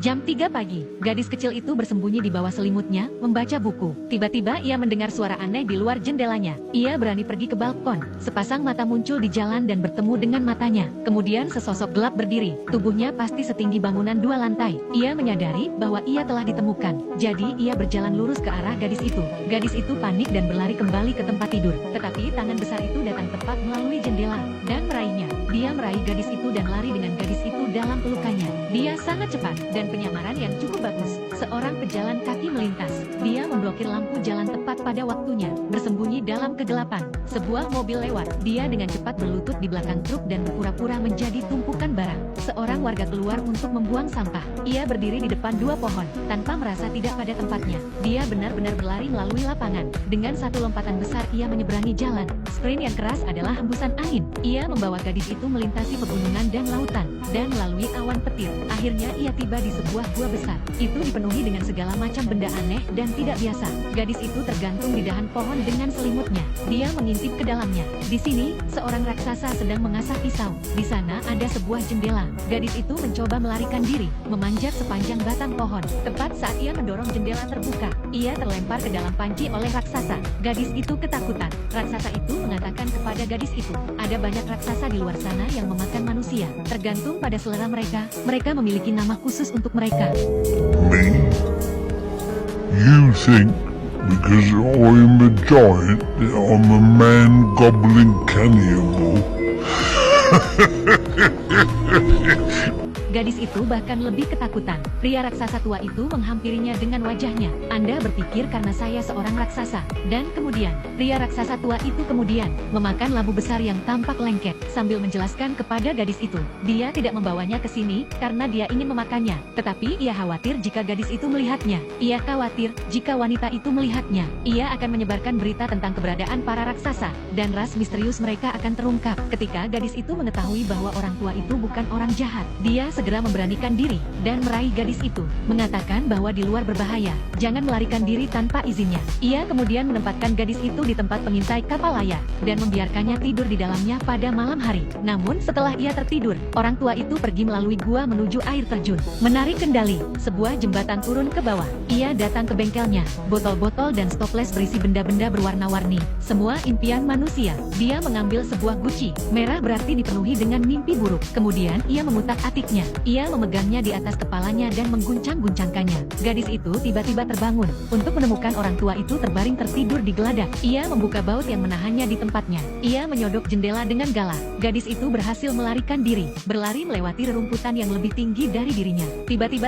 Jam 3 pagi, gadis kecil itu bersembunyi di bawah selimutnya, membaca buku. Tiba-tiba ia mendengar suara aneh di luar jendelanya. Ia berani pergi ke balkon. Sepasang mata muncul di jalan dan bertemu dengan matanya. Kemudian sesosok gelap berdiri. Tubuhnya pasti setinggi bangunan 2 lantai. Ia menyadari bahwa ia telah ditemukan. Jadi ia berjalan lurus ke arah gadis itu. Gadis itu panik dan berlari kembali ke tempat tidur. Tetapi tangan besar itu datang tepat melalui jendela dan meraihnya. Dia meraih gadis itu dan lari dengan gadis itu dalam pelukannya. Dia sangat cepat dan penyamaran yang cukup bagus. Seorang pejalan kaki melintas. Dia memblokir lampu jalan tepat pada waktunya. Bersembunyi dalam kegelapan. Sebuah mobil lewat. Dia dengan cepat berlutut di belakang truk dan berpura-pura menjadi tumpukan barang. Seorang warga keluar untuk membuang sampah. Ia berdiri di depan 2 pohon, tanpa merasa tidak pada tempatnya. Dia benar-benar berlari melalui lapangan. Dengan satu lompatan besar ia menyeberangi jalan. Sprint yang keras adalah hembusan angin. Ia membawa gadis itu melintasi pegunungan dan lautan, dan melalui awan petir. Akhirnya ia tiba di sebuah gua besar. Itu dipenuhi dengan segala macam benda aneh dan tidak biasa. Gadis itu tergantung di dahan pohon dengan selimutnya. Dia mengintip ke dalamnya. Di sini, seorang raksasa sedang mengasah pisau. Di sana ada sebuah jendela. Gadis itu mencoba melarikan diri, memanjat sepanjang batang pohon. Tepat saat ia mendorong jendela terbuka, ia terlempar ke dalam panci oleh raksasa. Gadis itu ketakutan. Raksasa itu mengatakan kepada gadis itu, ada banyak raksasa di luar sana yang memakan manusia. Tergantung pada selera mereka, mereka memiliki nama khusus untuk mereka. Me? You think because I'm a giant that I'm a man goblin cannibal? Gadis itu bahkan lebih ketakutan. Pria raksasa tua itu menghampirinya dengan wajahnya. Anda berpikir karena saya seorang raksasa. Dan kemudian, pria raksasa tua itu kemudian memakan labu besar yang tampak lengket. Sambil menjelaskan kepada gadis itu, dia tidak membawanya ke sini karena dia ingin memakannya. Tetapi ia khawatir jika gadis itu melihatnya. Ia khawatir jika wanita itu melihatnya. Ia akan menyebarkan berita tentang keberadaan para raksasa. Dan ras misterius mereka akan terungkap. Ketika gadis itu mengetahui bahwa orang tua itu bukan orang jahat, dia segera memberanikan diri dan meraih gadis itu, mengatakan bahwa di luar berbahaya, jangan melarikan diri tanpa izinnya. Ia kemudian menempatkan gadis itu di tempat pengintai kapal layar dan membiarkannya tidur di dalamnya pada malam hari. Namun setelah ia tertidur, orang tua itu pergi melalui gua menuju air terjun. Menarik kendali, sebuah jembatan turun ke bawah. Ia datang ke bengkelnya, botol-botol dan stoples berisi benda-benda berwarna-warni. Semua impian manusia. Dia mengambil sebuah guci merah berarti dipenuhi dengan mimpi buruk. Kemudian ia mengutak-atiknya. Ia memegangnya di atas kepalanya dan mengguncang-guncangkannya. Gadis itu tiba-tiba terbangun untuk menemukan orang tua itu terbaring tertidur di geladak. Ia membuka baut yang menahannya di tempatnya. Ia menyodok jendela dengan galak. Gadis itu berhasil melarikan diri, berlari melewati rerumputan yang lebih tinggi dari dirinya. Tiba-tiba